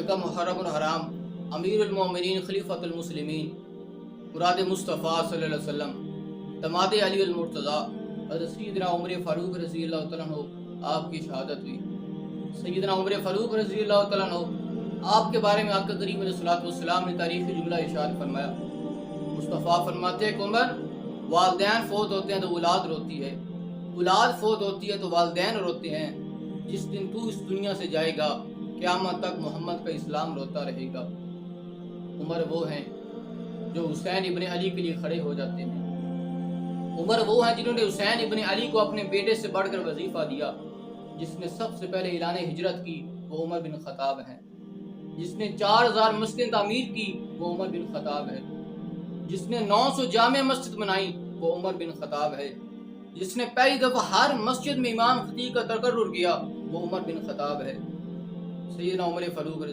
یکم محرم الحرام امیر المومنین خلیفۃ المسلمین مراد مصطفیٰ صلی اللہ علیہ وسلم دماد علی المرتضیٰ حضرت سیدنا عمر فاروق رضی اللہ تعالیٰ عنہ آپ کی شہادت ہوئی۔ سیدنا عمر فاروق رضی اللہ تعالیٰ عنہ آپ کے بارے میں آقا کریم علیہ السلام نے تاریخی جملہ ارشاد فرمایا۔ مصطفیٰ فرماتے ہیں کہ عمر، والدین فوت ہوتے ہیں تو اولاد روتی ہے، اولاد فوت ہوتی ہے تو والدین روتے ہیں۔ جس دن تو اس دنیا سے جائے گا قیامت تک محمد کا اسلام روتا رہے گا۔ عمر وہ ہیں جو حسین ابن علی کے لیے کھڑے ہو جاتے ہیں۔ عمر وہ ہیں جنہوں نے حسین ابن علی کو اپنے بیٹے سے بڑھ کر وظیفہ دیا۔ جس نے سب سے پہلے اعلان ہجرت کی وہ عمر بن خطاب ہیں۔ جس نے 4000 مسجدیں تعمیر کی وہ عمر بن خطاب ہے۔ جس نے 900 جامع مسجد بنائی وہ عمر بن خطاب ہے۔ جس نے پہلی دفعہ ہر مسجد میں امام خطیب کا تقرر کیا وہ عمر بن خطاب ہے۔ سیدنا عمر فاروق رضی